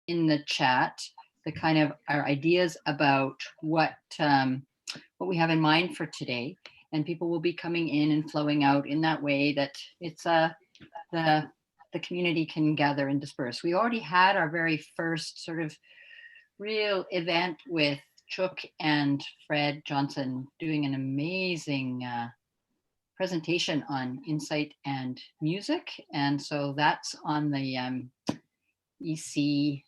in the chat the kind of our ideas about what we have in mind for today, and people will be coming in and flowing out in that way that it's the community can gather and disperse. We already had our very first sort of real event with Chook and Fred Johnson doing an amazing presentation on insight and music. And so that's on the EC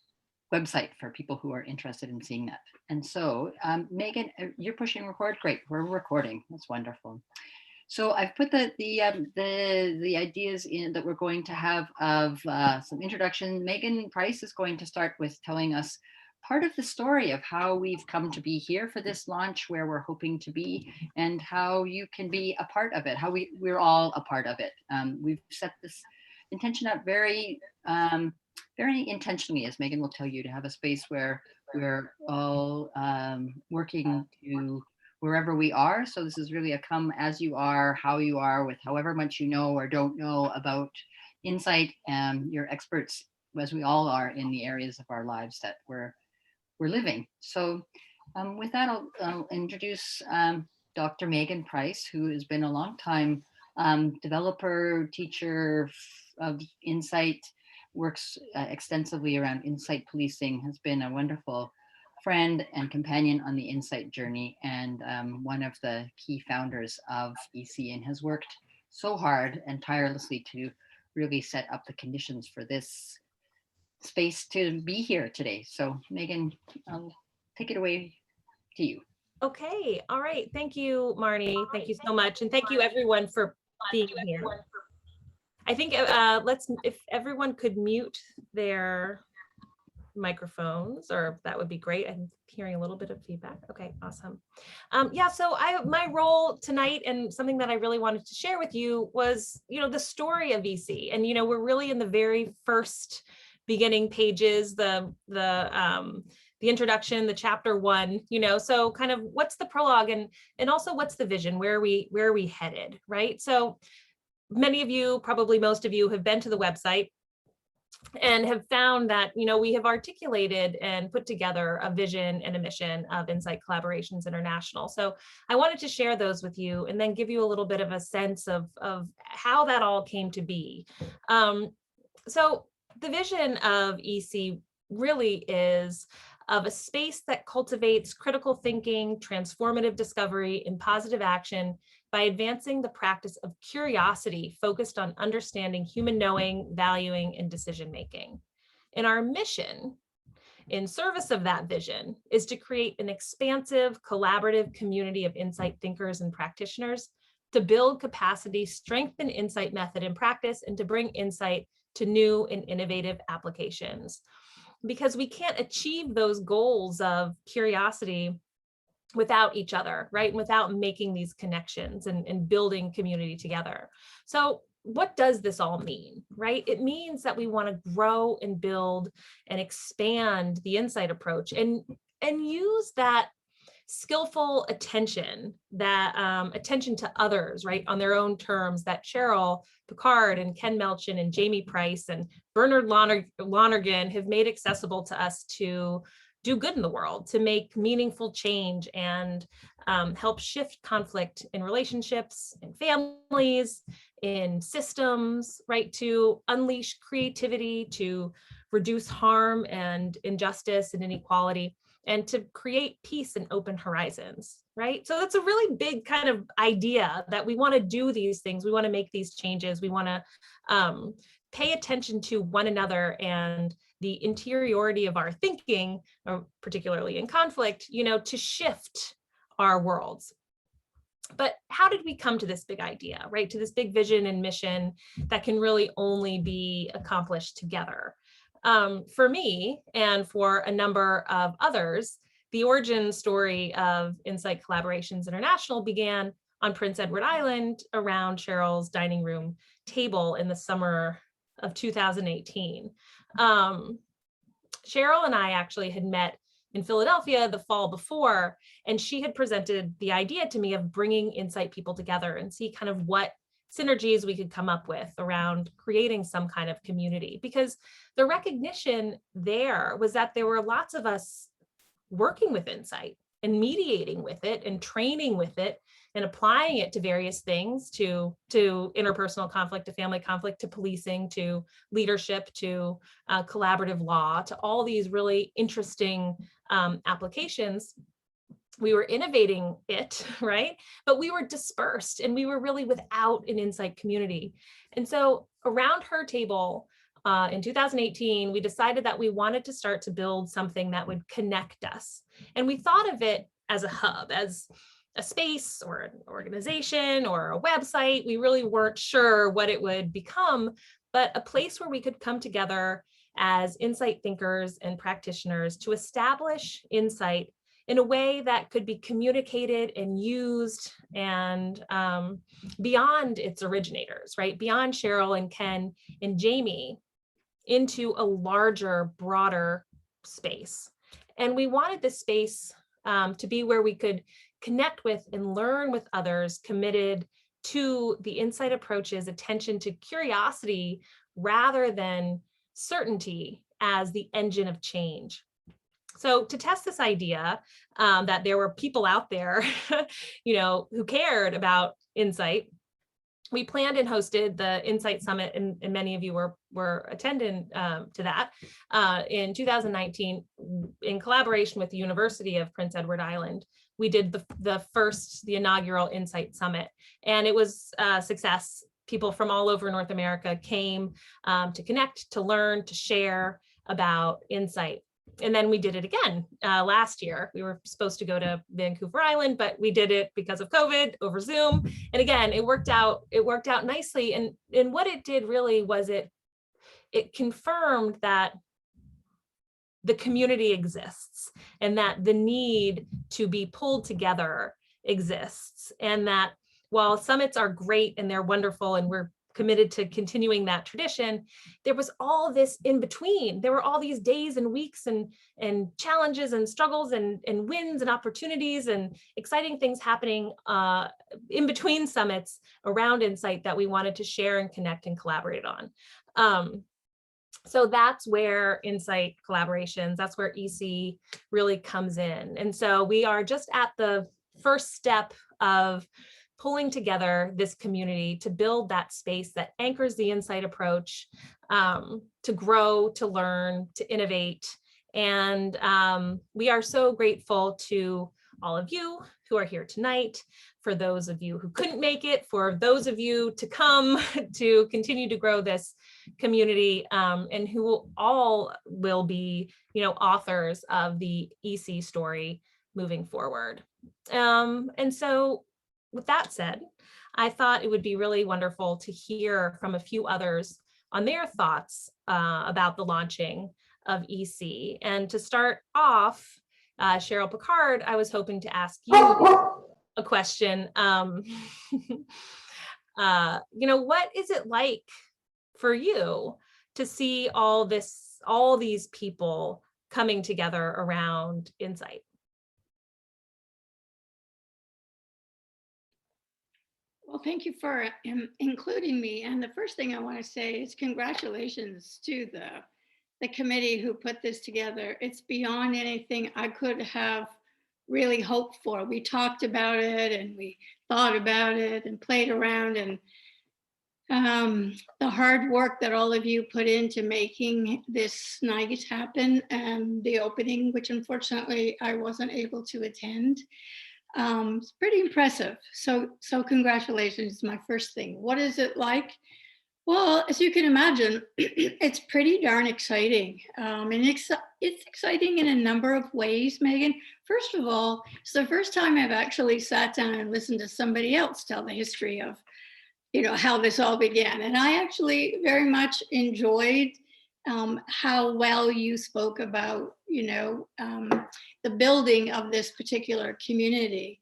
website for people who are interested in seeing that. And so Megan, you're pushing record. Great, we're recording. That's wonderful. So I've put the ideas in that we're going to have of some introduction. Megan Price is going to start with telling us part of the story of how we've come to be here for this launch, where we're hoping to be, and how you can be a part of it, how we're all a part of it. We've set this intention up very intentionally, as Megan will tell you, to have a space where we're all working to wherever we are. So this is really a come as you are, how you are, with however much you know or don't know about insight. You're experts, as we all are, in the areas of our lives that we're living. So with that, I'll introduce Dr. Megan Price, who has been a long time developer, teacher of insight, works extensively around insight policing, has been a wonderful friend and companion on the insight journey, and one of the key founders of EC, and has worked so hard and tirelessly to really set up the conditions for this space to be here today. So Megan, I'll take it away to you. Okay, all right. Thank you, Marnie. Thank you so much. And thank you everyone for being here. I think if everyone could mute their microphones, or that would be great. I'm hearing a little bit of feedback. Okay, awesome. Yeah, so my role tonight, and something that I really wanted to share with you, was, the story of EC. And, we're really in the very first beginning pages, the introduction, the chapter 1, so kind of what's the prologue, and also what's the vision, where are we headed, right? So many of you, probably most of you, have been to the website and have found that, we have articulated and put together a vision and a mission of Insight Collaborations International. So I wanted to share those with you and then give you a little bit of a sense of how that all came to be. So the vision of EC really is of a space that cultivates critical thinking, transformative discovery, and positive action by advancing the practice of curiosity focused on understanding human knowing, valuing, and decision-making. And our mission, in service of that vision, is to create an expansive, collaborative community of insight thinkers and practitioners to build capacity, strengthen insight method and practice, and to bring insight to new and innovative applications. Because we can't achieve those goals of curiosity without each other, right? Without making these connections and building community together. So what does this all mean, right? It means that we want to grow and build and expand the insight approach and use that skillful attention, that attention to others, right, on their own terms, that Cheryl Picard and Ken Melchin and Jamie Price and Bernard Lonergan have made accessible to us to do good in the world, to make meaningful change and help shift conflict in relationships, in families, in systems, right, to unleash creativity, to reduce harm and injustice and inequality, and to create peace and open horizons, right? So that's a really big kind of idea that we want to do these things. We want to make these changes. We want to pay attention to one another and the interiority of our thinking, or particularly in conflict, to shift our worlds. But how did we come to this big idea, right? To this big vision and mission that can really only be accomplished together? For me and for a number of others, the origin story of Insight Collaborations International began on Prince Edward Island around Cheryl's dining room table in the summer of 2018. Cheryl and I actually had met in Philadelphia the fall before, and she had presented the idea to me of bringing Insight people together and see kind of what synergies we could come up with around creating some kind of community, because the recognition there was that there were lots of us working with insight and mediating with it and training with it and applying it to various things, to interpersonal conflict, to family conflict, to policing, to leadership, to collaborative law, to all these really interesting applications. We were innovating it, right? But we were dispersed and we were really without an insight community. And so around her table in 2018, we decided that we wanted to start to build something that would connect us. And we thought of it as a hub, as a space or an organization or a website. We really weren't sure what it would become, but a place where we could come together as insight thinkers and practitioners to establish insight in a way that could be communicated and used and beyond its originators, right? Beyond Cheryl and Ken and Jamie, into a larger, broader space. And we wanted this space to be where we could connect with and learn with others committed to the insight approach's attention to curiosity rather than certainty as the engine of change. So to test this idea that there were people out there, who cared about insight, we planned and hosted the Insight Summit, and many of you were attending to that in 2019 in collaboration with the University of Prince Edward Island. We did the inaugural Insight Summit, and it was a success. People from all over North America came to connect, to learn, to share about insight. And then we did it again last year. We were supposed to go to Vancouver Island, but we did it because of COVID over Zoom. And again, it worked out nicely. And what it did really was it confirmed that the community exists and that the need to be pulled together exists. And that while summits are great and they're wonderful and we're committed to continuing that tradition, there was all this in between. There were all these days and weeks and challenges and struggles and wins and opportunities and exciting things happening in between summits around insight that we wanted to share and connect and collaborate on. So that's where insight collaborations, that's where EC really comes in. And so we are just at the first step of pulling together this community to build that space that anchors the insight approach, to grow, to learn, to innovate. And we are so grateful to all of you who are here tonight, for those of you who couldn't make it, for those of you to come to continue to grow this community, and who all will be, authors of the EC story moving forward. And so with that said, I thought it would be really wonderful to hear from a few others on their thoughts about the launching of EC. And to start off, Cheryl Picard, I was hoping to ask you a question. What is it like for you to see all these people coming together around insight? Well, thank you for including me. And the first thing I want to say is congratulations to the committee who put this together. It's beyond anything I could have really hoped for. We talked about it and we thought about it and played around, and the hard work that all of you put into making this night happen, and the opening, which unfortunately I wasn't able to attend. It's pretty impressive. So congratulations is my first thing. What is it like? Well, as you can imagine, it's pretty darn exciting. And it's exciting in a number of ways, Megan. First of all, it's the first time I've actually sat down and listened to somebody else tell the history of, how this all began. And I actually very much enjoyed how well you spoke about, the building of this particular community.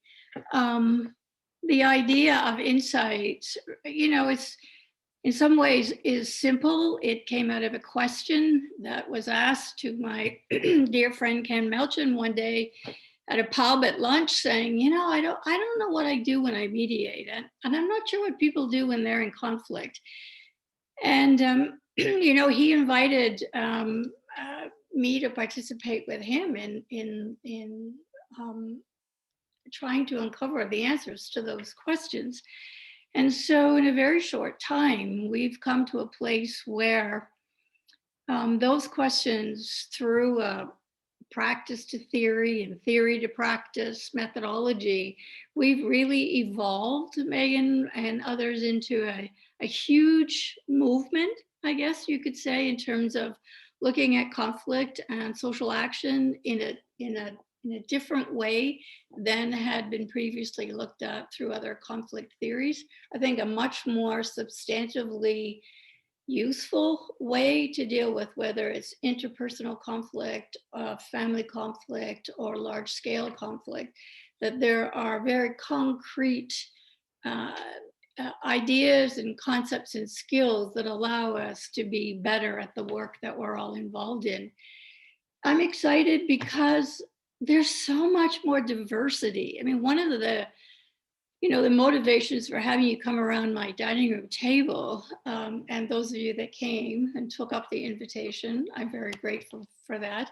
The idea of insight, it's in some ways is simple. It came out of a question that was asked to my dear friend Ken Melchin one day at a pub at lunch saying, I don't know what I do when I mediate, and I'm not sure what people do when they're in conflict. And he invited me to participate with him in um, trying to uncover the answers to those questions. And so, in a very short time, we've come to a place where those questions, through practice to theory and theory to practice methodology, we've really evolved, Megan and others, into a huge movement, I guess you could say, in terms of looking at conflict and social action in a different way than had been previously looked at through other conflict theories. I think a much more substantively useful way to deal with whether it's interpersonal conflict, family conflict, or large scale conflict, that there are very concrete uh, ideas and concepts and skills that allow us to be better at the work that we're all involved in. I'm excited because there's so much more diversity. I mean, one of the motivations for having you come around my dining room table, and those of you that came and took up the invitation, I'm very grateful for that.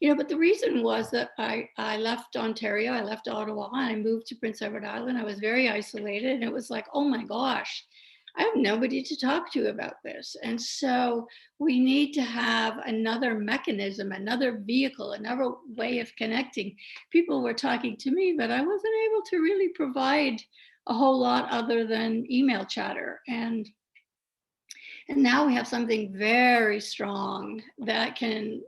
But the reason was that I left Ontario, I left Ottawa, and I moved to Prince Edward Island. I was very isolated, and it was like, oh my gosh, I have nobody to talk to about this. And so we need to have another mechanism, another vehicle, another way of connecting. People were talking to me, but I wasn't able to really provide a whole lot other than email chatter. And now we have something very strong that can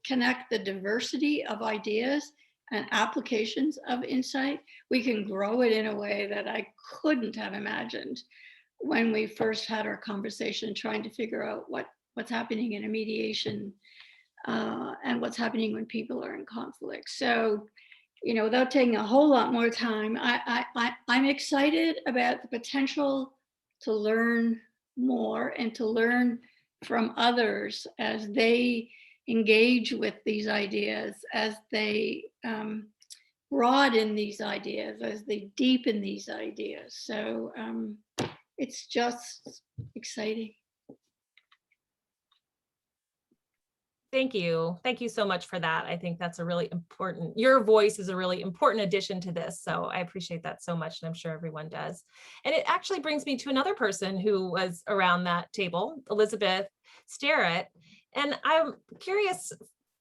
connect the diversity of ideas and applications of insight. We can grow it in a way that I couldn't have imagined when we first had our conversation, trying to figure out what's happening in a mediation and what's happening when people are in conflict. So, without taking a whole lot more time, I'm excited about the potential to learn more and to learn from others as they engage with these ideas, as they broaden these ideas, as they deepen these ideas. So it's just exciting. Thank you. Thank you so much for that. I think that's a really important, your voice is a really important addition to this. So I appreciate that so much, and I'm sure everyone does. And it actually brings me to another person who was around that table, Elizabeth Starrett. And I'm curious,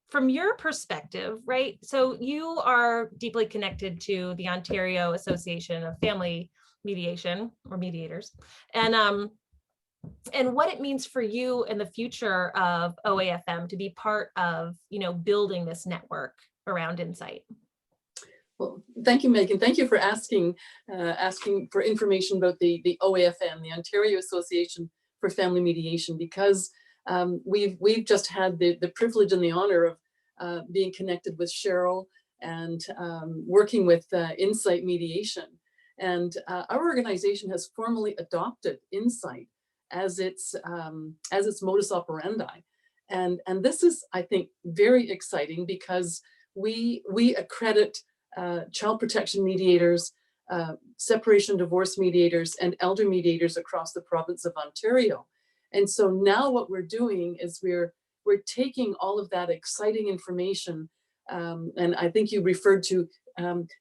from your perspective, right? So you are deeply connected to the Ontario Association of Family Mediation, or mediators, and what it means for you in the future of OAFM to be part of, building this network around insight. Well, thank you, Megan. Thank you for asking for information about the OAFM, the Ontario Association for Family Mediation, because we've just had the privilege and the honor of being connected with Cheryl and working with Insight Mediation. And our organization has formally adopted Insight as its modus operandi, and this is, I think, very exciting, because we accredit child protection mediators, separation divorce mediators, and elder mediators across the province of Ontario. And so now what we're doing is we're taking all of that exciting information, and I think you referred to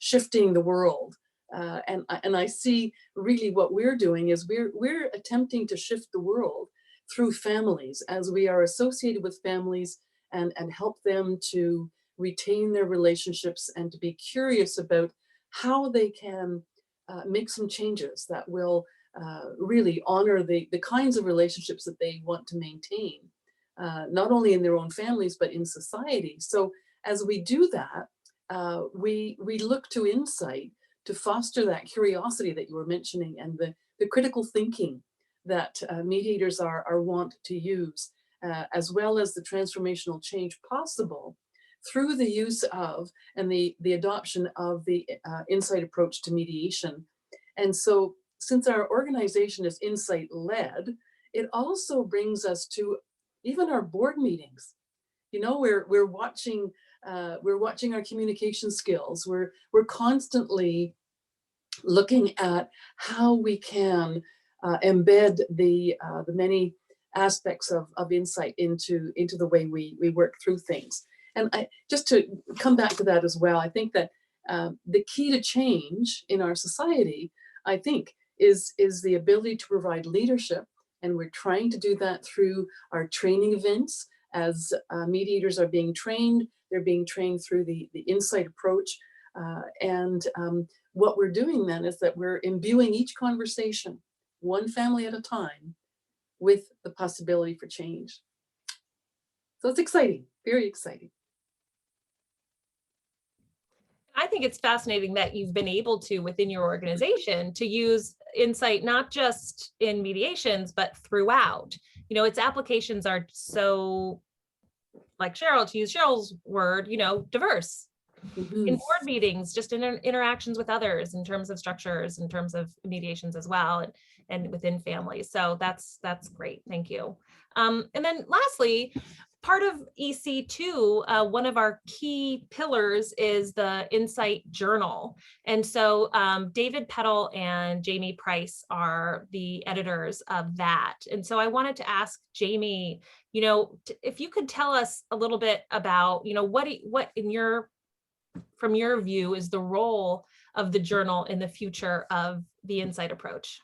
shifting the world. And I see really what we're doing is we're attempting to shift the world through families, as we are associated with families and help them to retain their relationships and to be curious about how they can make some changes that will really honor the kinds of relationships that they want to maintain, not only in their own families, but in society. So as we do that, we look to Insight to foster that curiosity that you were mentioning, and the critical thinking that mediators are wont to use, as well as the transformational change possible through the use of and the adoption of the Insight approach to mediation. And so, since our organization is Insight led, it also brings us to even our board meetings. We're watching We're watching our communication skills. We're constantly looking at how we can embed the many aspects of insight into the way we work through things. And just to come back to that as well, I think that the key to change in our society, I think, is the ability to provide leadership. And we're trying to do that through our training events. As mediators are being trained, they're being trained through the insight approach. What we're doing then is that we're imbuing each conversation, one family at a time, with the possibility for change. So it's exciting, very exciting. I think it's fascinating that you've been able to, within your organization, to use insight, not just in mediations, but throughout. You know, its applications are so, like Cheryl, to use Cheryl's word, you know, diverse. Mhm. In board meetings, just in interactions with others, in terms of structures, in terms of mediations as well, and within families. So that's great. Thank you. And then lastly, part of EC2, one of our key pillars is the Insight Journal. And so David Petal and Jamie Price are the editors of that. And so I wanted to ask Jamie, you know, if you could tell us a little bit about, you know, what in your, from your view, is the role of the journal in the future of the insight approach?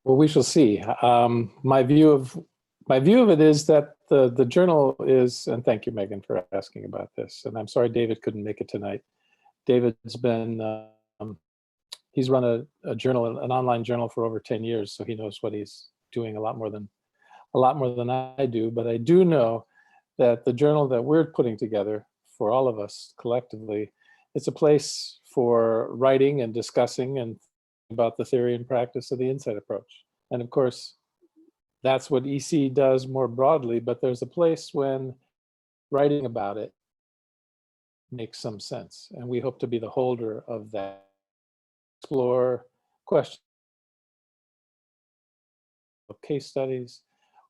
Well, we shall see. My view of it is that the journal is, and thank you, Megan, for asking about this. And I'm sorry David couldn't make it tonight. David's been he's run a journal, an online journal, for over 10 years, so he knows what he's doing a lot more than I do. But I do know that the journal that we're putting together for all of us collectively, it's a place for writing and discussing and about the theory and practice of the insight approach. And of course, that's what EC does more broadly, but there's a place when writing about it makes some sense. And we hope to be the holder of that. Explore questions of case studies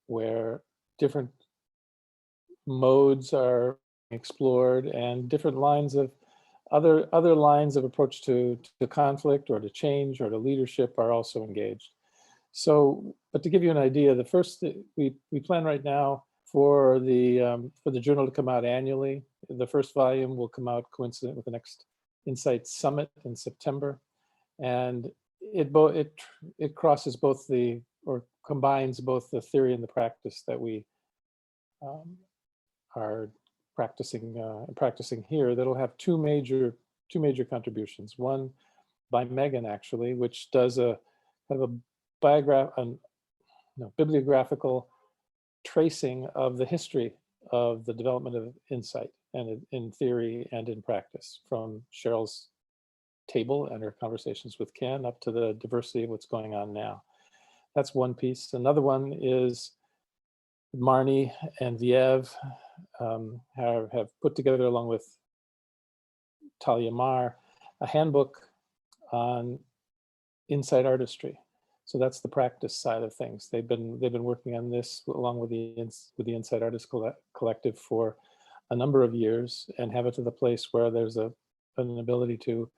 where different modes are explored and different lines of other lines of approach to conflict or to change or to leadership are also engaged. So, but to give you an idea, the first we plan right now for the journal to come out annually. The first volume will come out coincident with the next Insight Summit in September, and it crosses both or combines both the theory and the practice that we are practicing here. That'll have two major contributions. One by Megan, actually, which does a kind of a bibliographical tracing of the history of the development of insight and in theory and in practice, from Cheryl's table and her conversations with Ken up to the diversity of what's going on now. That's one piece. Another one is Marnie and Viev have put together, along with Talia Mar, a handbook on insight artistry. So that's the practice side of things. They've been working on this along with the Insight Artist Collective for a number of years, and have it to the place where there's an ability to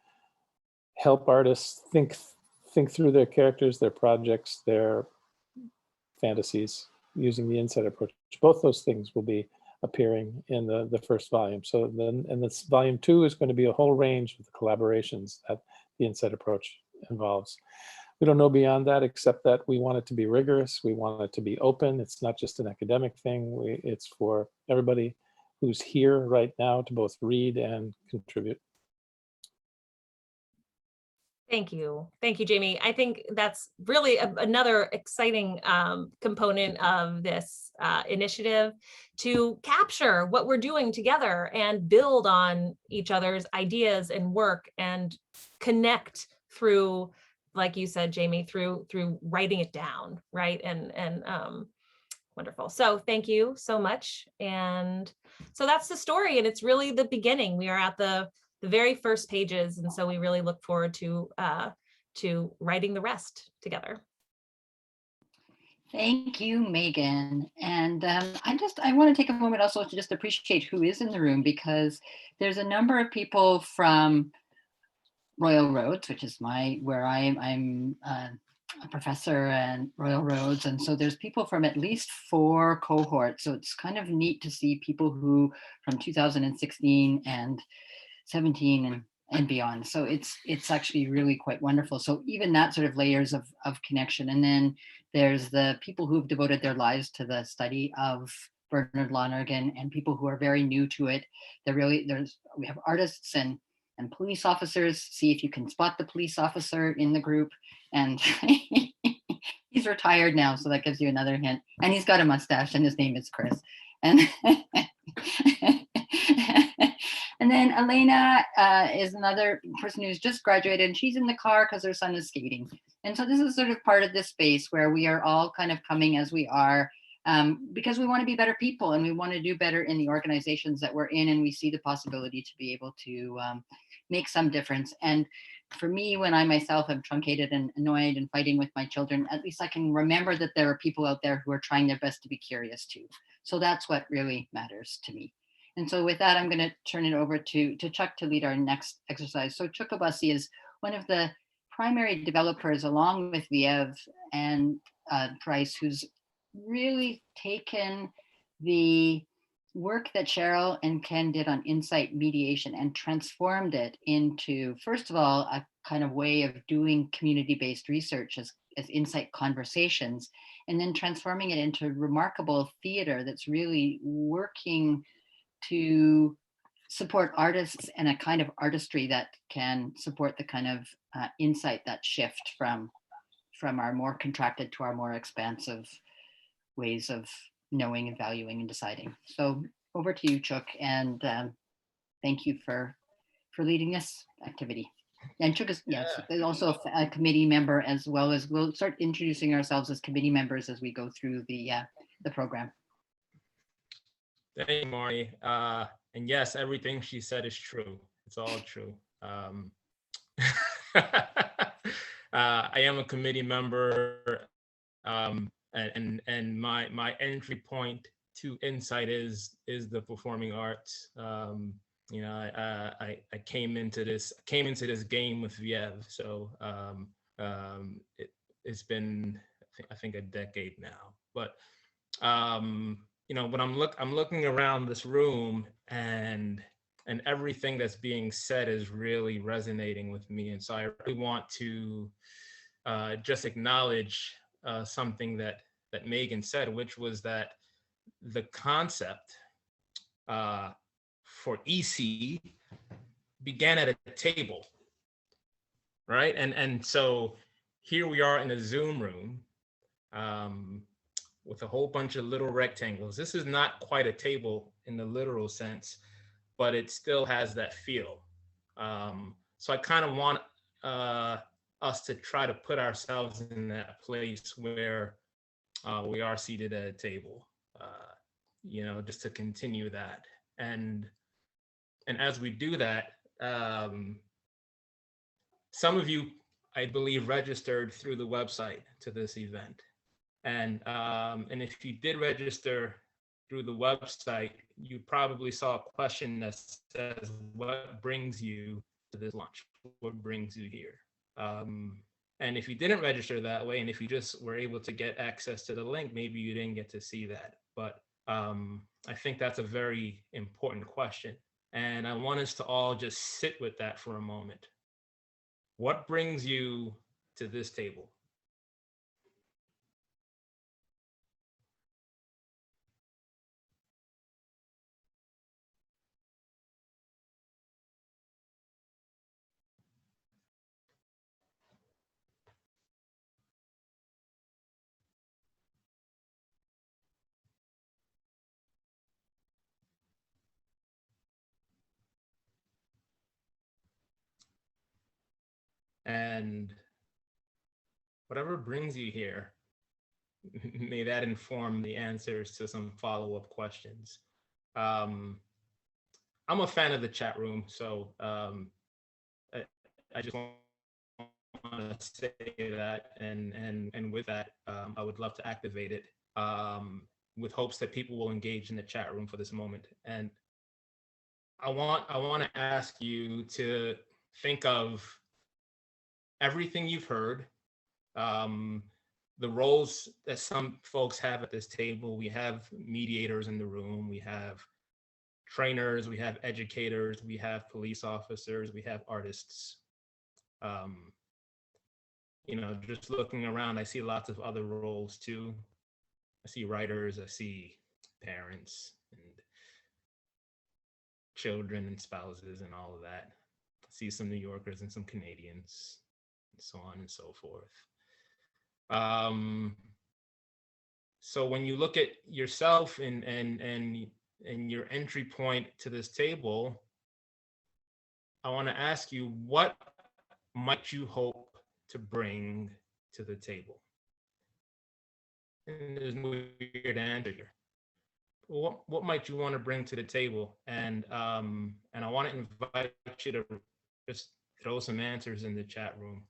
help artists think through their characters, their projects, their fantasies using the insight approach. Both those things will be appearing in the first volume. So then, and this volume 2 is going to be a whole range of the collaborations that the insight approach involves. We don't know beyond that, except that we want it to be rigorous. We want it to be open. It's not just an academic thing. It's for everybody who's here right now to both read and contribute. Thank you, Jamie. I think that's really another exciting component of this initiative, to capture what we're doing together and build on each other's ideas and work and connect through, like you said, Jamie, through writing it down, right? And wonderful. So thank you so much. And so that's the story, and it's really the beginning. We are at the very first pages, and so we really look forward to writing the rest together. Thank you, Megan. And I want to take a moment also to just appreciate who is in the room, because there's a number of people from Royal Roads, which is where I'm a professor and Royal Roads. And so there's people from at least 4 cohorts. So it's kind of neat to see people who from 2016 and 17 and beyond. So it's actually really quite wonderful. So even that sort of layers of connection. And then there's the people who've devoted their lives to the study of Bernard Lonergan, and people who are very new to it. We have artists and police officers. See if you can spot the police officer in the group. And he's retired now, so that gives you another hint. And he's got a mustache, and his name is Chris. And and then Elena is another person who's just graduated, and she's in the car because her son is skating. And so this is sort of part of this space where we are all kind of coming as we are, because we want to be better people and we want to do better in the organizations that we're in, and we see the possibility to be able to make some difference. And for me, when I myself am truncated and annoyed and fighting with my children, at least I can remember that there are people out there who are trying their best to be curious too. So that's what really matters to me. And so with that, I'm going to turn it over to Chuck to lead our next exercise. So Chuck Obasi is one of the primary developers, along with Viev and Price, who's really taken the work that Cheryl and Ken did on insight mediation and transformed it into, first of all, a kind of way of doing community-based research as insight conversations, and then transforming it into remarkable theater that's really working to support artists and a kind of artistry that can support the kind of insight, that shift from our more contracted to our more expansive ways of knowing and valuing and deciding. So over to you, Chuck, and thank you for leading this activity. And Chuck is, yes, also a committee member, as well as we'll start introducing ourselves as committee members as we go through the program. Thank you, Marnie. And yes, everything she said is true. It's all true. I am a committee member, and my entry point to insight is the performing arts. You know, I came into this game with Viev, so it's been I think a decade now. But you know, when I'm looking around this room, and everything that's being said is really resonating with me, and so I really want to just acknowledge something that Megan said, which was that the concept for EC began at a table, right? And so here we are in a Zoom room with a whole bunch of little rectangles. This is not quite a table in the literal sense, but it still has that feel. So I kind of want us to try to put ourselves in that place where we are seated at a table, you know, just to continue that. And as we do that, some of you, I believe, registered through the website to this event. And if you did register through the website, you probably saw a question that says, what brings you to this lunch? What brings you here? And if you didn't register that way, and if you just were able to get access to the link, maybe you didn't get to see that. But I think that's a very important question. And I want us to all just sit with that for a moment. What brings you to this table? And whatever brings you here, may that inform the answers to some follow-up questions. I'm a fan of the chat room, so I just want to say that, and with that, I would love to activate it with hopes that people will engage in the chat room for this moment. And I want to ask you to think of everything you've heard, the roles that some folks have at this table. We have mediators in the room, we have trainers, we have educators, we have police officers, we have artists. You know, just looking around, I see lots of other roles too. I see writers, I see parents and children and spouses and all of that. I see some New Yorkers and some Canadians, and so on and so forth. So when you look at yourself and your entry point to this table, I want to ask you, what might you hope to bring to the table? And there's no weird answer here. What might you want to bring to the table? And I want to invite you to just throw some answers in the chat room.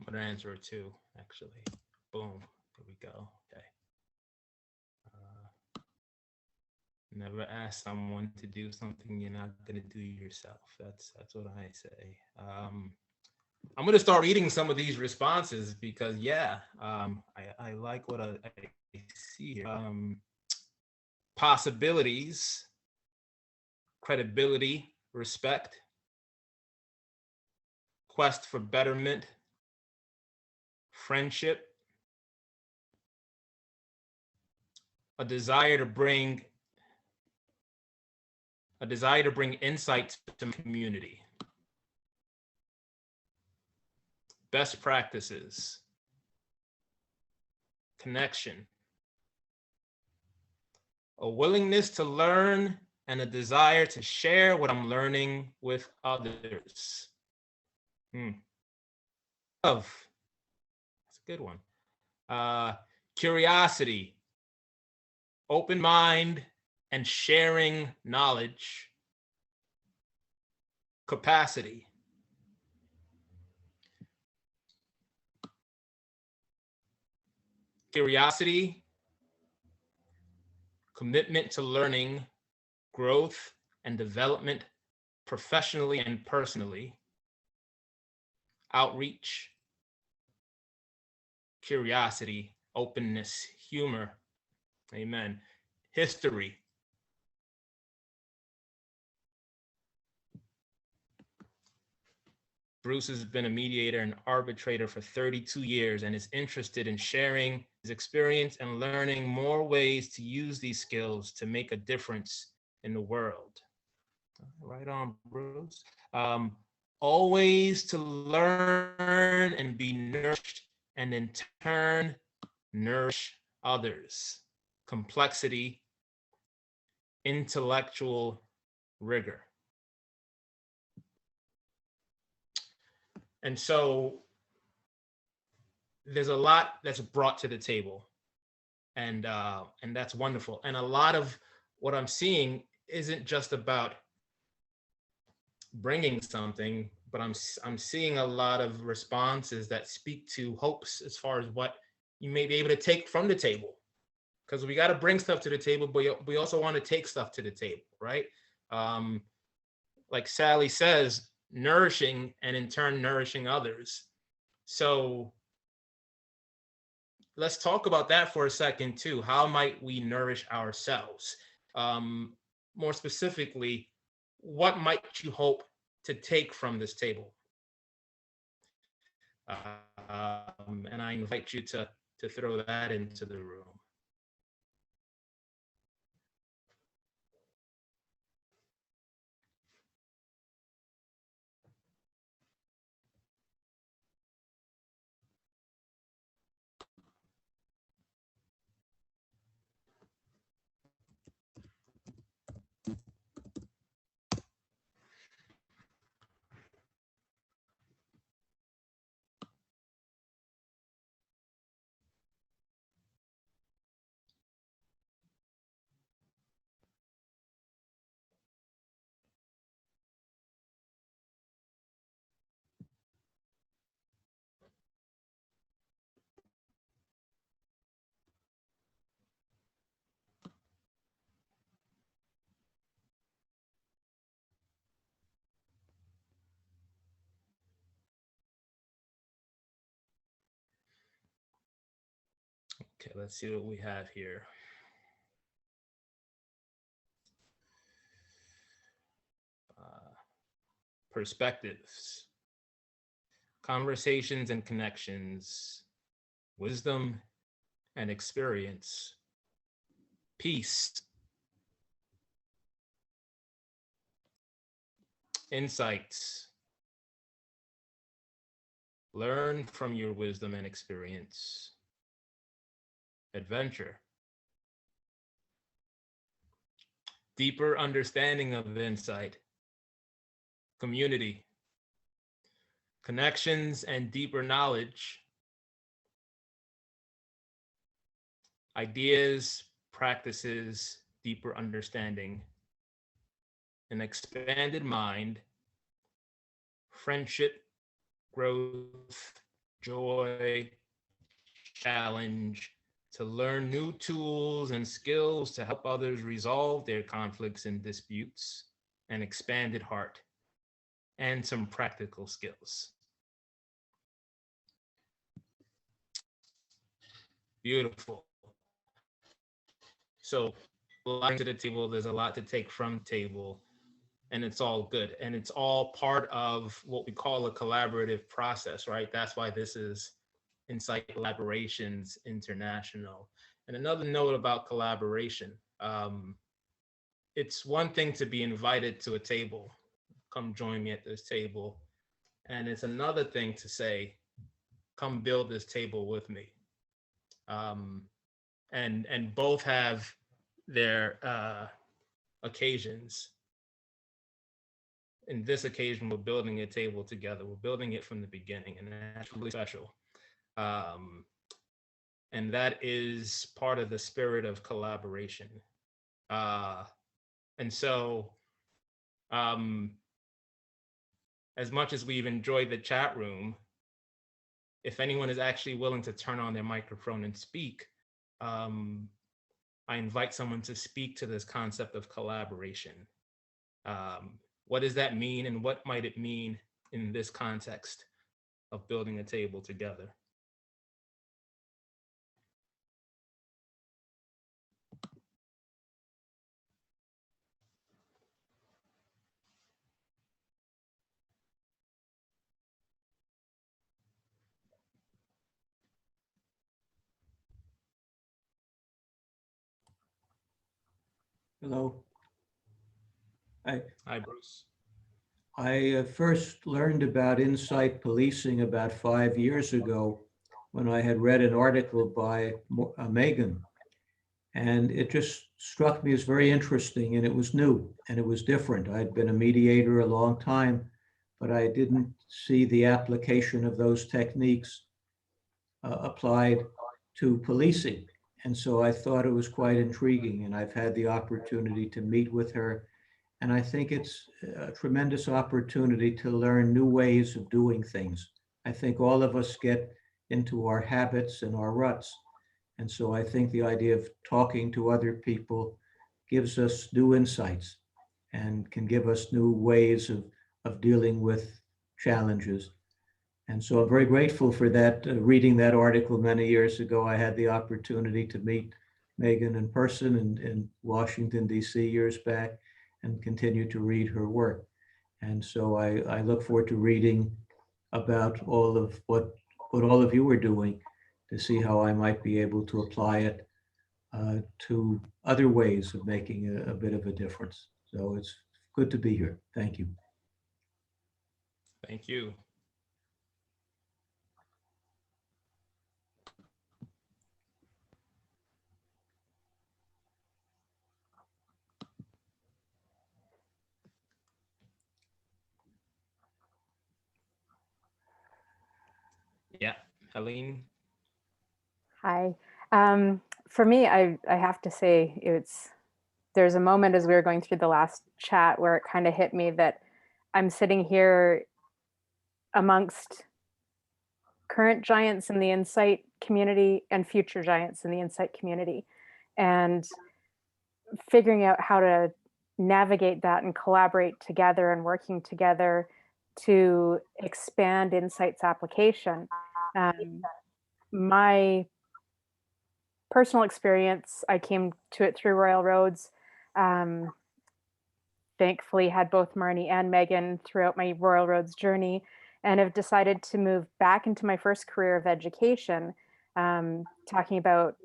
I'm gonna answer it too, actually. Boom, there we go. Okay. Never ask someone to do something you're not gonna do yourself. That's what I say. I'm gonna start reading some of these responses because yeah, I like what I see here. Possibilities, credibility, respect, quest for betterment, friendship, a desire to bring insight to the community, best practices, connection, a willingness to learn, and a desire to share what I'm learning with others. Love, that's a good one. Curiosity, open mind, and sharing knowledge. Capacity. Curiosity, commitment to learning, growth and development professionally and personally. Outreach, curiosity, openness, humor. Amen. History. Bruce has been a mediator and arbitrator for 32 years and is interested in sharing his experience and learning more ways to use these skills to make a difference in the world. Right on, Bruce. Always to learn and be nourished and in turn nourish others. Complexity, intellectual rigor. And so there's a lot that's brought to the table, and that's wonderful. And a lot of what I'm seeing isn't just about bringing something, but I'm seeing a lot of responses that speak to hopes as far as what you may be able to take from the table, because we got to bring stuff to the table, but we also want to take stuff to the table, right? Like Sally says, nourishing and in turn nourishing others. So let's talk about that for a second too. How might we nourish ourselves? More specifically, what might you hope to take from this table? And I invite you to throw that into the room. Okay, let's see what we have here. Perspectives, conversations and connections, wisdom and experience, peace, insights. Learn from your wisdom and experience. Adventure. Deeper understanding of insight. Community. Connections and deeper knowledge. Ideas, practices, deeper understanding. An expanded mind. Friendship, growth, joy, challenge, to learn new tools and skills to help others resolve their conflicts and disputes, an expanded heart, and some practical skills. Beautiful. So, a lot to the table, there's a lot to take from table, and it's all good. And it's all part of what we call a collaborative process, right? That's why this is Insight Collaborations International. And another note about collaboration, it's one thing to be invited to a table, come join me at this table. And it's another thing to say, come build this table with me. And both have their occasions. In this occasion, we're building a table together. We're building it from the beginning, and that's really special. And that is part of the spirit of collaboration. And so, as much as we've enjoyed the chat room, if anyone is actually willing to turn on their microphone and speak, I invite someone to speak to this concept of collaboration. What does that mean, and what might it mean in this context of building a table together? Hello. Hi, Bruce. I first learned about insight policing about 5 years ago when I had read an article by Megan. And it just struck me as very interesting, and it was new and it was different. I'd been a mediator a long time, but I didn't see the application of those techniques applied to policing. And so I thought it was quite intriguing, and I've had the opportunity to meet with her. And I think it's a tremendous opportunity to learn new ways of doing things. I think all of us get into our habits and our ruts. And so I think the idea of talking to other people gives us new insights and can give us new ways of dealing with challenges. And so I'm very grateful for that. Reading that article many years ago, I had the opportunity to meet Megan in person in Washington, D.C. years back, and continue to read her work. And so I look forward to reading about all of what what all of you are doing to see how I might be able to apply it to other ways of making a bit of a difference. So it's good to be here. Thank you. Thank you. Yeah, Helene. Hi. For me, I have to say there's a moment as we were going through the last chat where it kind of hit me that I'm sitting here amongst current giants in the insight community and future giants in the insight community, and figuring out how to navigate that and collaborate together and working together to expand insight's application. My personal experience, I came to it through Royal Roads. Thankfully had both Marnie and Megan throughout my Royal Roads journey, and have decided to move back into my first career of education, talking about,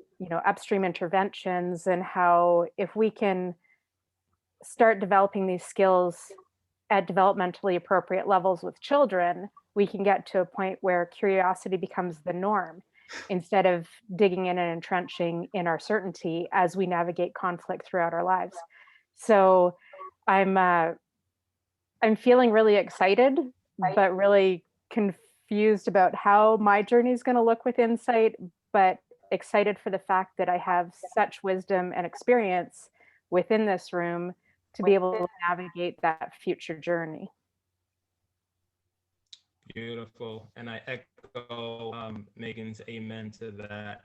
upstream interventions and how if we can start developing these skills at developmentally appropriate levels with children, we can get to a point where curiosity becomes the norm instead of digging in and entrenching in our certainty as we navigate conflict throughout our lives. So I'm feeling really excited, but really confused about how my journey is going to look with Insight, but excited for the fact that I have such wisdom and experience within this room to be able to navigate that future journey. Beautiful. And I echo Megan's amen to that.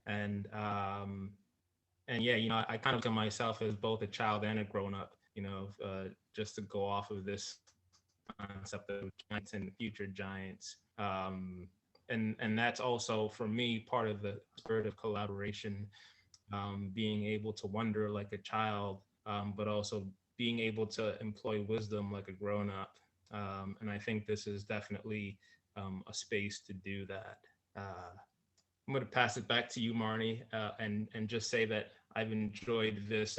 And yeah, I kind of look at myself as both a child and a grown-up, just to go off of this concept of giants and future giants. And that's also, for me, part of the spirit of collaboration, being able to wonder like a child, but also being able to employ wisdom like a grown-up. And I think this is definitely a space to do that. I'm going to pass it back to you, Marnie, and just say that I've enjoyed this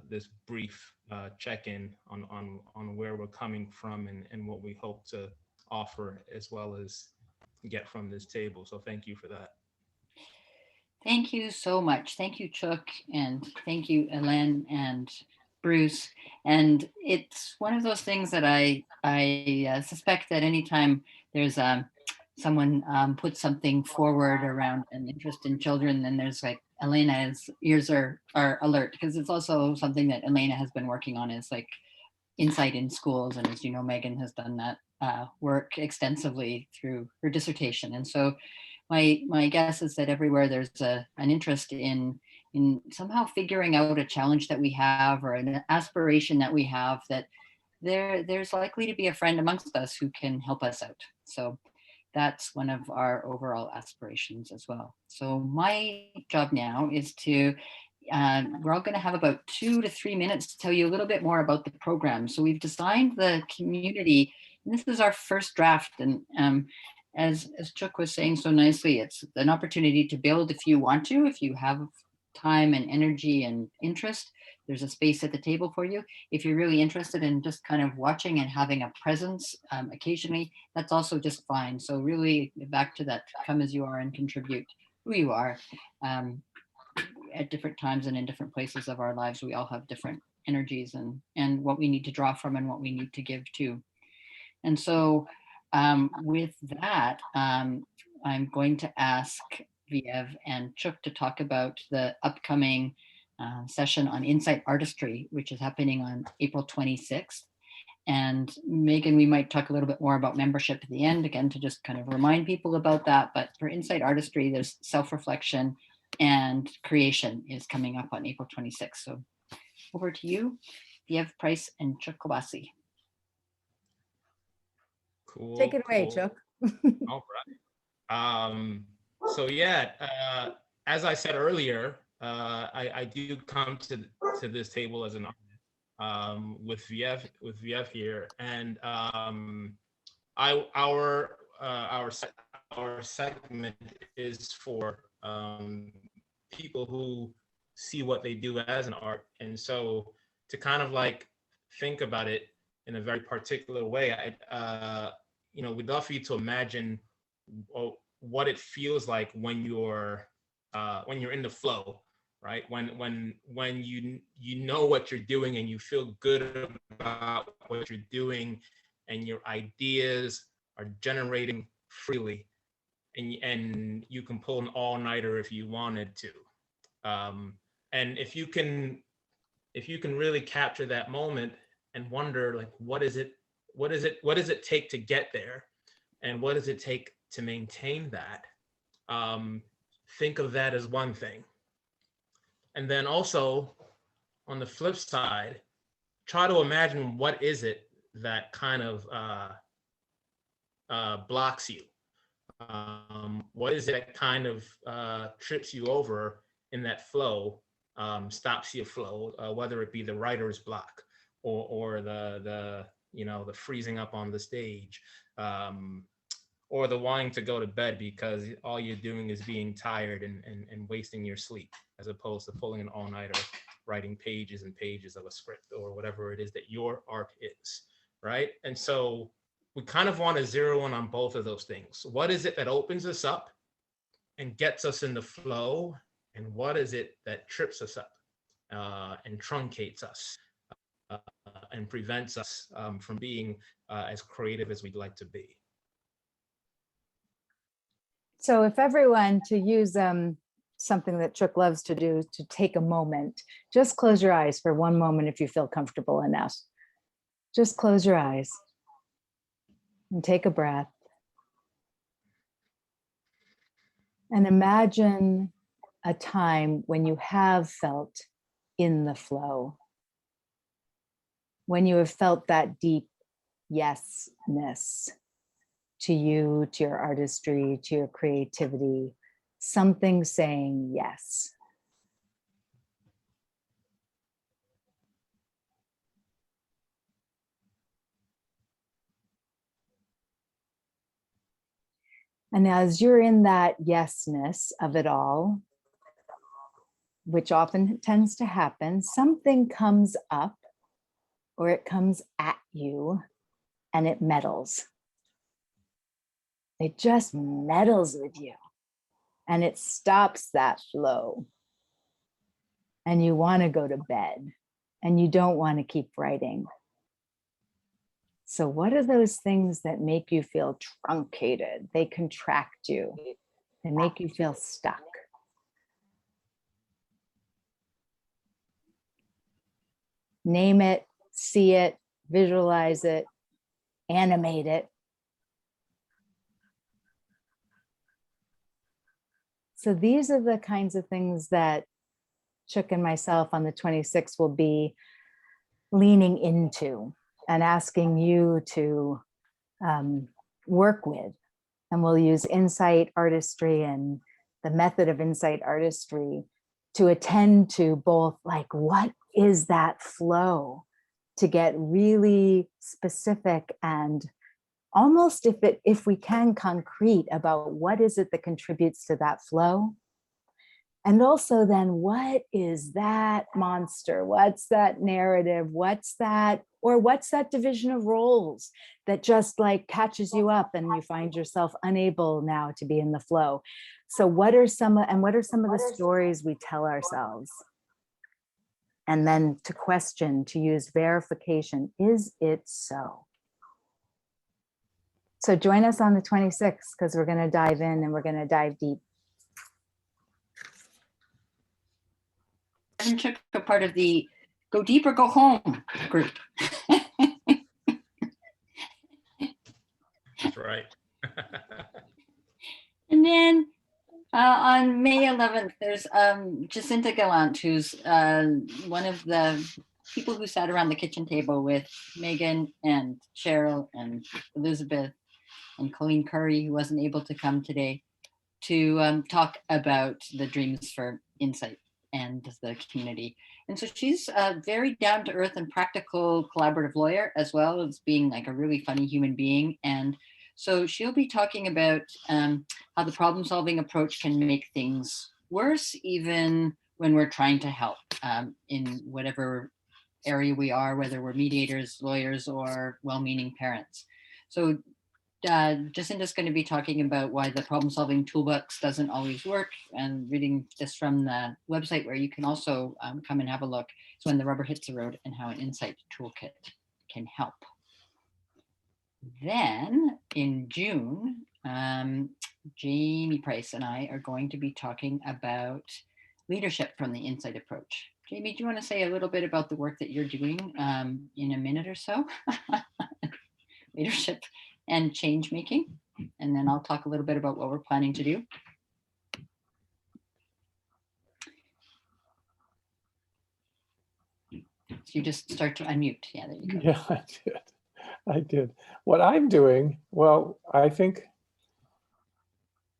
this brief check-in on where we're coming from and what we hope to offer as well as get from this table. So thank you for that. Thank you so much. Thank you, Chuck, and thank you, Ellen and Bruce. And it's one of those things that I suspect that anytime there's someone puts something forward around an interest in children, then there's like Elena's ears are alert, because it's also something that Elena has been working on, is like insight in schools. And as you know, Megan has done that work extensively through her dissertation. And so my guess is that everywhere there's an interest in somehow figuring out a challenge that we have or an aspiration that we have, that there's likely to be a friend amongst us who can help us out. So that's one of our overall aspirations as well. So my job now is to, we're all going to have about 2 to 3 minutes to tell you a little bit more about the program. So we've designed the community, and this is our first draft. And as Chuck was saying so nicely, it's an opportunity to build if you want to, if you have time and energy and interest. There's a space at the table for you. If you're really interested in just kind of watching and having a presence occasionally, that's also just fine. So really back to that, come as you are and contribute who you are. At different times and in different places of our lives, we all have different energies and what we need to draw from and what we need to give to. And so with that, I'm going to ask Viev and Chuck to talk about the upcoming session on Insight Artistry, which is happening on April 26th. And Megan, we might talk a little bit more about membership at the end, again, to just kind of remind people about that. But for Insight Artistry, there's self-reflection and creation is coming up on April 26th. So over to you, Viev, Price, and Chuck Kowasi. Cool. Take it away, cool. Chuck. All right. So yeah, as I said earlier, I do come to this table as an artist with Viev here, and our our segment is for people who see what they do as an art. And so to kind of like think about it in a very particular way, we'd love for you to imagine what it feels like when you're in the flow, right? When you know what you're doing and you feel good about what you're doing and your ideas are generating freely, and you can pull an all-nighter if you wanted to. And if you can really capture that moment and wonder, like, what does it take to get there, and what does it take to maintain that? Think of that as one thing. And then also on the flip side, try to imagine what is it that kind of blocks you. What is it that kind of trips you over in that flow, stops your flow, whether it be the writer's block or the freezing up on the stage, or the wanting to go to bed because all you're doing is being tired and wasting your sleep, as opposed to pulling an all-nighter, writing pages and pages of a script or whatever it is that your art is, right? And so we kind of want to zero in on both of those things. What is it that opens us up and gets us in the flow? And what is it that trips us up and truncates us and prevents us from being as creative as we'd like to be? So if everyone, to use something that Chuck loves to do, to take a moment, just close your eyes for one moment if you feel comfortable enough. Just close your eyes and take a breath. And imagine a time when you have felt in the flow, when you have felt that deep yesness to you, to your artistry, to your creativity, something saying yes. And as you're in that yesness of it all, which often tends to happen, something comes up or it comes at you and it meddles. It just meddles with you and it stops that flow. And you want to go to bed and you don't want to keep writing. So what are those things that make you feel truncated? They contract you. They make you feel stuck. Name it, see it, visualize it, animate it. So these are the kinds of things that Chuck and myself on the 26th will be leaning into and asking you to work with. And we'll use insight artistry and the method of insight artistry to attend to both, like, what is that flow, to get really specific and almost, if we can, concrete about what is it that contributes to that flow. And also then, what is that monster? What's that narrative? What's that division of roles that just like catches you up and you find yourself unable now to be in the flow? So what are some of the stories we tell ourselves? And then to question, to use verification, is it so? So join us on the 26th, because we're going to dive in and we're going to dive deep. I took a part of the Go Deep or Go Home group. That's right. And then on May 11th, there's Jacinta Gallant, who's one of the people who sat around the kitchen table with Megan and Cheryl and Elizabeth and Colleen Curry, who wasn't able to come today, to talk about the Dreams for Insight and the community. And so she's a very down to earth and practical collaborative lawyer, as well as being like a really funny human being. And So she'll be talking about how the problem solving approach can make things worse, even when we're trying to help in whatever area we are, whether we're mediators, lawyers, or well-meaning parents. So Jacinda's going to be talking about why the problem solving toolbox doesn't always work, and reading this from the website where you can also come and have a look. It's When the Rubber Hits the Road and How an Insight Toolkit Can Help. Then in June, Jamie Price and I are going to be talking about leadership from the Insight approach. Jamie, do you want to say a little bit about the work that you're doing in a minute or so? Leadership and change making. And then I'll talk a little bit about what we're planning to do. So you just start to unmute. Yeah, there you go. Yeah, I did. I did. What I'm doing, well, I think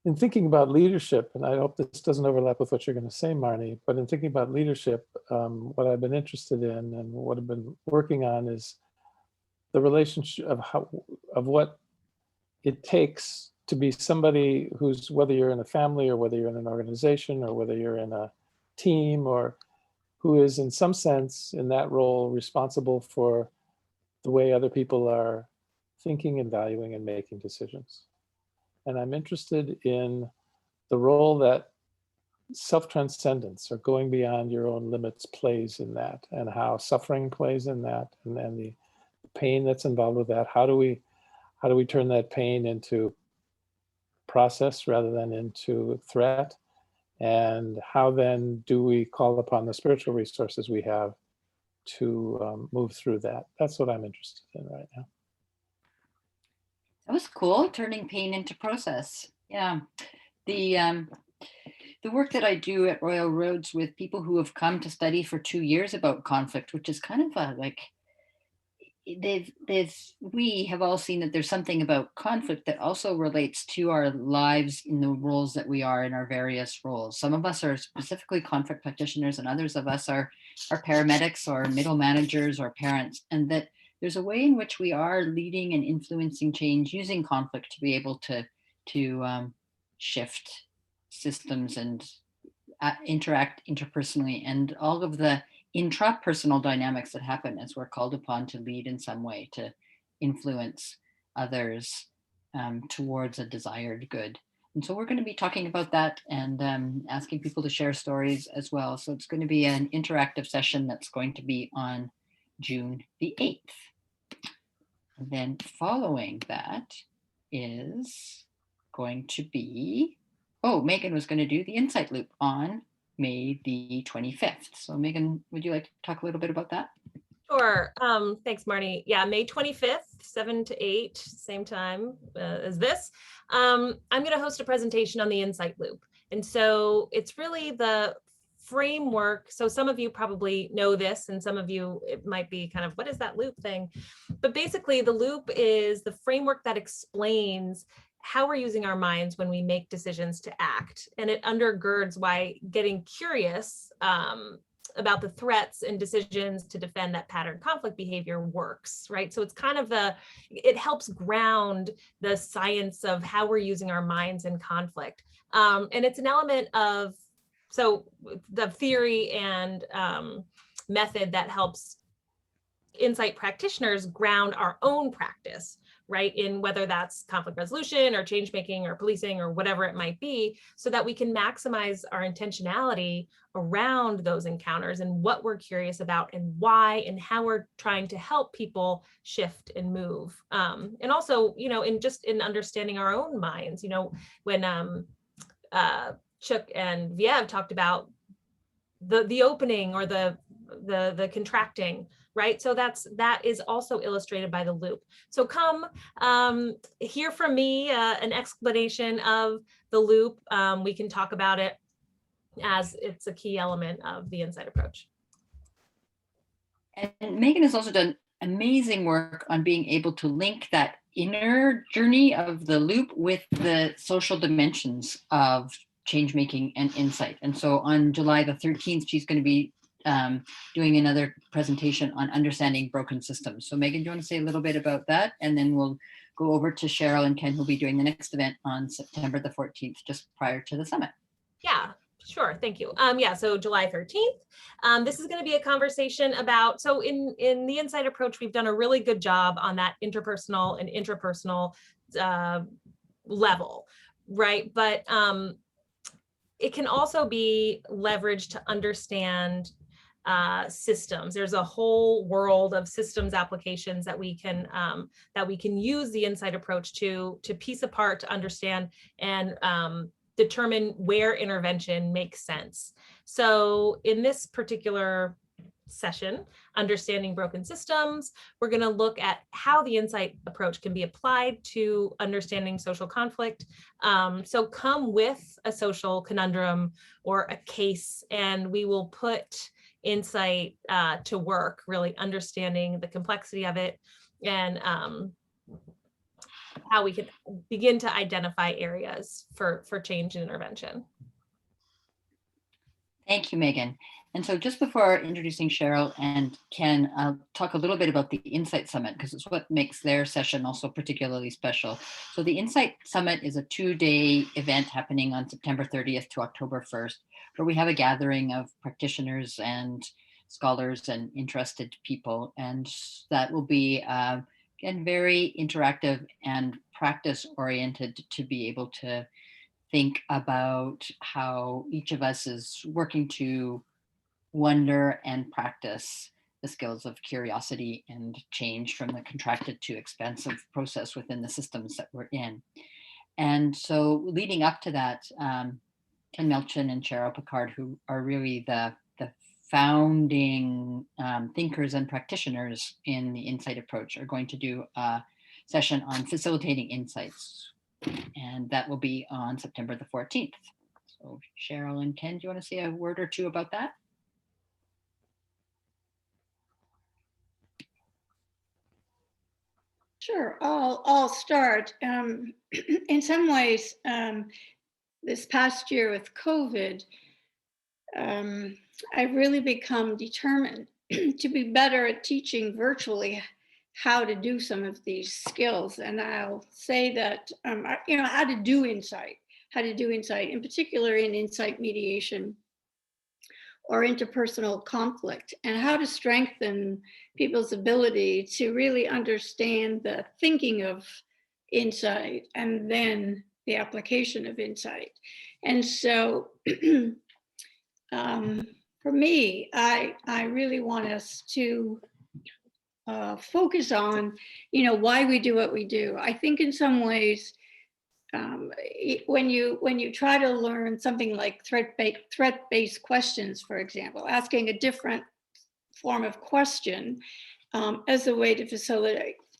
in thinking about leadership, and I hope this doesn't overlap with what you're going to say, Marnie, but in thinking about leadership, what I've been interested in and what I've been working on is the relationship of what it takes to be somebody who's, whether you're in a family or whether you're in an organization or whether you're in a team, or who is in some sense in that role responsible for the way other people are thinking and valuing and making decisions. And I'm interested in the role that self-transcendence, or going beyond your own limits, plays in that, and how suffering plays in that, and then the pain that's involved with that. How do we turn that pain into process rather than into threat? And how then do we call upon the spiritual resources we have to move through that? That's what I'm interested in right now. That was cool, turning pain into process. Yeah. The work that I do at Royal Roads with people who have come to study for 2 years about conflict, which is kind of a, like, we have all seen that there's something about conflict that also relates to our lives in the roles that we are in, our various roles. Some of us are specifically conflict practitioners, and others of us are paramedics or middle managers or parents, and that there's a way in which we are leading and influencing change using conflict to be able to shift systems and interact interpersonally, and all of the intrapersonal dynamics that happen as we're called upon to lead in some way, to influence others towards a desired good. And so we're going to be talking about that and asking people to share stories as well. So it's going to be an interactive session that's going to be on June the 8th. And then following that is going to be, Megan was going to do the Insight Loop on May the 25th. So Megan, would you like to talk a little bit about that? Sure. Thanks, Marnie. Yeah, May 25th, 7 to 8, same time as this. I'm going to host a presentation on the Insight Loop. And so it's really the framework. So some of you probably know this, and some of you, it might be kind of, what is that loop thing? But basically the loop is the framework that explains how we're using our minds when we make decisions to act. And it undergirds why getting curious about the threats and decisions to defend that pattern conflict behavior works, right? So it's kind of it helps ground the science of how we're using our minds in conflict. And it's an element of, so the theory and method that helps insight practitioners ground our own practice, right? In whether that's conflict resolution or change making or policing or whatever it might be, so that we can maximize our intentionality around those encounters and what we're curious about and why and how we're trying to help people shift and move. And also, in understanding our own minds, when Chuck and Viev talked about the opening or the contracting, right? So that is also illustrated by the loop. So come hear from me an explanation of the loop. We can talk about it as it's a key element of the Insight approach. And Megan has also done amazing work on being able to link that inner journey of the loop with the social dimensions of change making and insight. And so on July the 13th, she's going to be doing another presentation on understanding broken systems. So Megan, do you want to say a little bit about that? And then we'll go over to Cheryl and Ken, who'll be doing the next event on September the 14th, just prior to the summit. Yeah, sure. Thank you. Yeah, so July 13th. This is going to be a conversation about, so in the Insight approach, we've done a really good job on that interpersonal and intrapersonal level, right? But it can also be leveraged to understand systems. There's a whole world of systems applications that we can use the Insight approach to piece apart, to understand, and determine where intervention makes sense. So in this particular session, Understanding Broken Systems, we're going to look at how the Insight approach can be applied to understanding social conflict. So come with a social conundrum or a case, and we will put Insight to work, really understanding the complexity of it, and how we can begin to identify areas for change and intervention. Thank you, Megan. And so just before introducing Cheryl and Ken, I'll talk a little bit about the Insight Summit, because it's what makes their session also particularly special. So the Insight Summit is a 2-day event happening on September 30th to October 1st, where we have a gathering of practitioners and scholars and interested people. And that will be, again, very interactive and practice oriented to be able to think about how each of us is working to wonder and practice the skills of curiosity and change from the contracted to expansive process within the systems that we're in. And so leading up to that, Ken Melchin and Cheryl Picard, who are really the founding thinkers and practitioners in the Insight approach, are going to do a session on facilitating insights. And that will be on September the 14th. So Cheryl and Ken, do you want to say a word or two about that? Sure, I'll start. In some ways, this past year with COVID, I've really become determined to be better at teaching virtually how to do some of these skills. And I'll say that, how to do insight, in particular in insight mediation or interpersonal conflict, and how to strengthen people's ability to really understand the thinking of insight and then the application of insight. And so for me, I really want us to focus on, why we do what we do. I think in some ways, when you try to learn something like threat-based questions, for example, asking a different form of question as a way to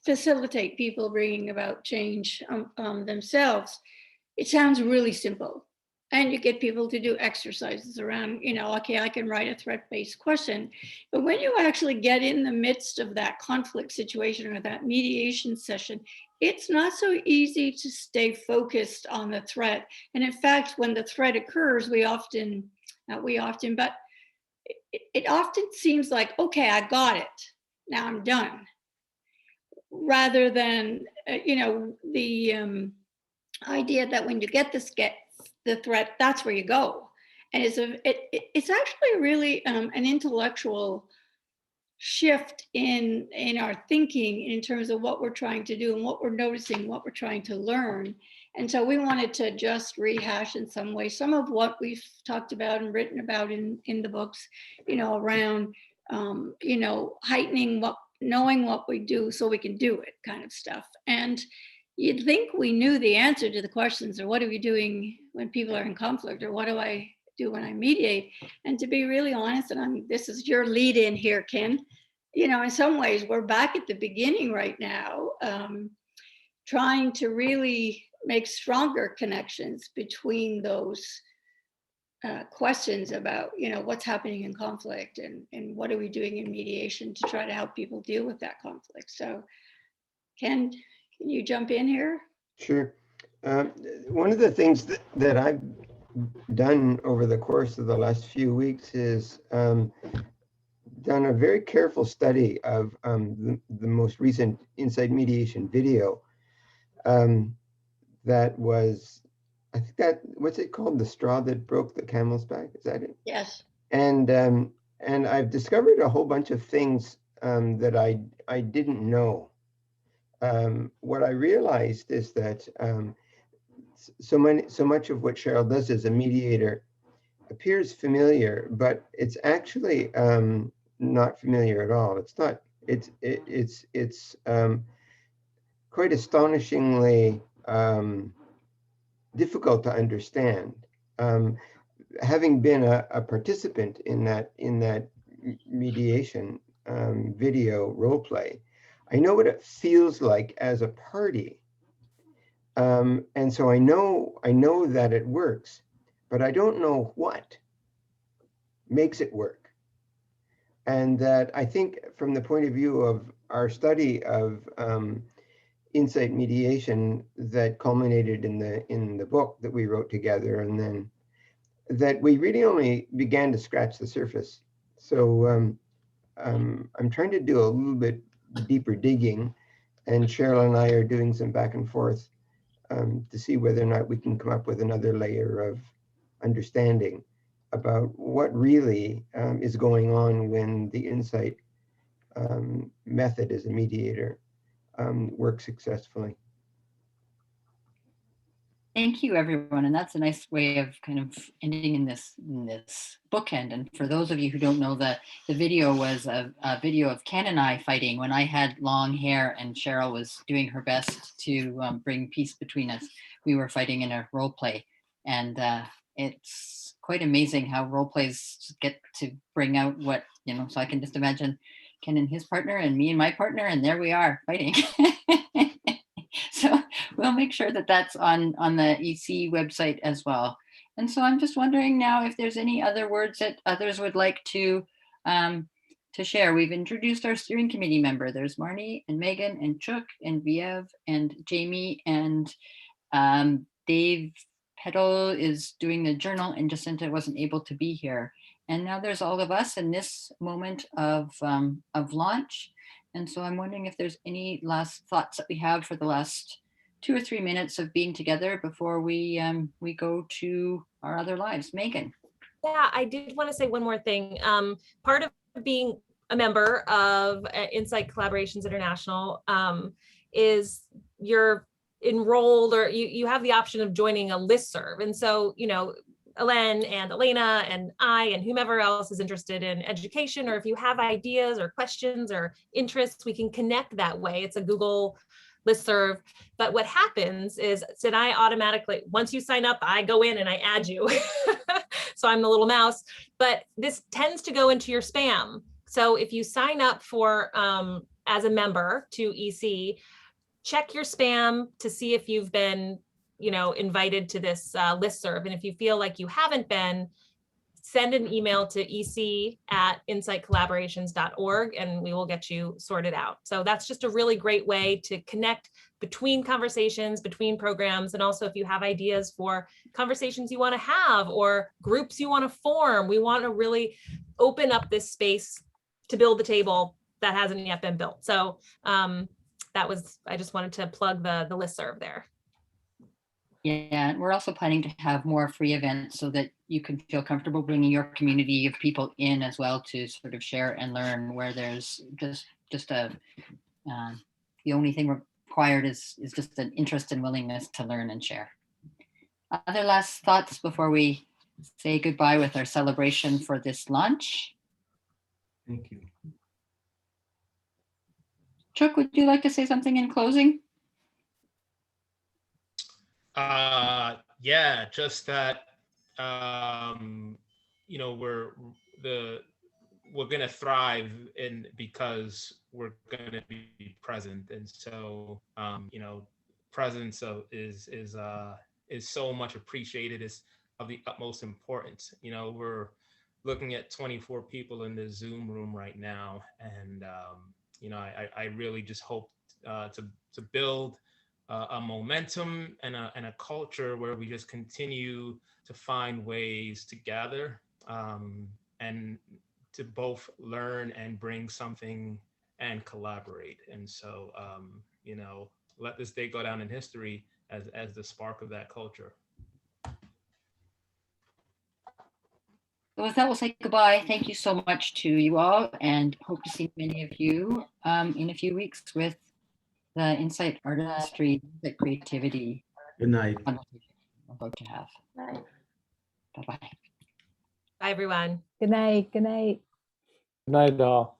facilitate people bringing about change themselves, it sounds really simple. And you get people to do exercises around, okay, I can write a threat-based question. But when you actually get in the midst of that conflict situation or that mediation session, it's not so easy to stay focused on the threat. And in fact, when the threat occurs, it often seems like, okay, I got it, now I'm done. Rather than, the idea that when you get the threat, that's where you go. And it's actually really an intellectual shift in our thinking in terms of what we're trying to do and what we're noticing, what we're trying to learn. And so we wanted to just rehash in some way some of what we've talked about and written about in the books, around, heightening knowing what we do so we can do it kind of stuff. And you'd think we knew the answer to the questions, or what are we doing when people are in conflict, or what do I do when I mediate? And to be really honest, and this is your lead in here, Ken, in some ways we're back at the beginning right now, trying to really make stronger connections between those questions about, what's happening in conflict and what are we doing in mediation to try to help people deal with that conflict. So Ken, can you jump in here? Sure. One of the things that I've done over the course of the last few weeks is done a very careful study of the most recent Insight Mediation video that was, I think what's it called? The straw that broke the camel's back, is that it? Yes. And I've discovered a whole bunch of things that I didn't know. What I realized is that so much of what Cheryl does as a mediator appears familiar, but it's actually not familiar at all. It's not. It's quite astonishingly difficult to understand. Having been a participant in that mediation video role play, I know what it feels like as a party, and so I know that it works, but I don't know what makes it work. And that I think from the point of view of our study of insight mediation that culminated in the book that we wrote together, and then that we really only began to scratch the surface. So I'm trying to do a little bit deeper digging, and Cheryl and I are doing some back and forth to see whether or not we can come up with another layer of understanding about what really is going on when the insight method as a mediator works successfully. Thank you, everyone. And that's a nice way of kind of ending in this bookend. And for those of you who don't know, the video was a video of Ken and I fighting when I had long hair and Cheryl was doing her best to bring peace between us. We were fighting in a role play. And it's quite amazing how role plays get to bring out what, so I can just imagine Ken and his partner and me and my partner, and there we are fighting. So we'll make sure that that's on the EC website as well. And so I'm just wondering now if there's any other words that others would like to share. We've introduced our steering committee member. There's Marnie and Megan and Chuck and Viev and Jamie and Dave Petal is doing the journal, and Jacinta wasn't able to be here. And now there's all of us in this moment of launch. And so I'm wondering if there's any last thoughts that we have for the last 2 or 3 minutes of being together before we go to our other lives. Megan. Yeah, I did want to say one more thing. Part of being a member of Insight Collaborations International is you're enrolled, or you have the option of joining a listserv. And so, Ellen and Elena and I and whomever else is interested in education, or if you have ideas or questions or interests, we can connect that way. It's a Google listserv. But what happens is that I automatically, once you sign up, I go in and I add you. So I'm the little mouse, but this tends to go into your spam. So if you sign up for as a member to EC, check your spam to see if you've been invited to this listserv. And if you feel like you haven't been, send an email to ec@insightcollaborations.org and we will get you sorted out. So that's just a really great way to connect between conversations, between programs. And also if you have ideas for conversations you want to have or groups you want to form, we want to really open up this space to build the table that hasn't yet been built. So I just wanted to plug the listserv there. Yeah, and we're also planning to have more free events so that you can feel comfortable bringing your community of people in as well to sort of share and learn, where there's just the only thing required is just an interest and willingness to learn and share. Other last thoughts before we say goodbye with our celebration for this launch? Thank you. Chuck, would you like to say something in closing? Yeah, just that we're gonna thrive because we're gonna be present, and so presence is so much appreciated. It's of the utmost importance. We're looking at 24 people in the Zoom room right now, and I really just hope to build a momentum and a culture where we just continue to find ways to gather and to both learn and bring something and collaborate. And so, you know, let this day go down in history as the spark of that culture. So with that, we'll say goodbye. Thank you so much to you all, and hope to see many of you in a few weeks with the Insight Artistry, the creativity Good night. conversation we're about to have. Right. Bye-bye. Bye, everyone. Good night. Good night. Good night, all.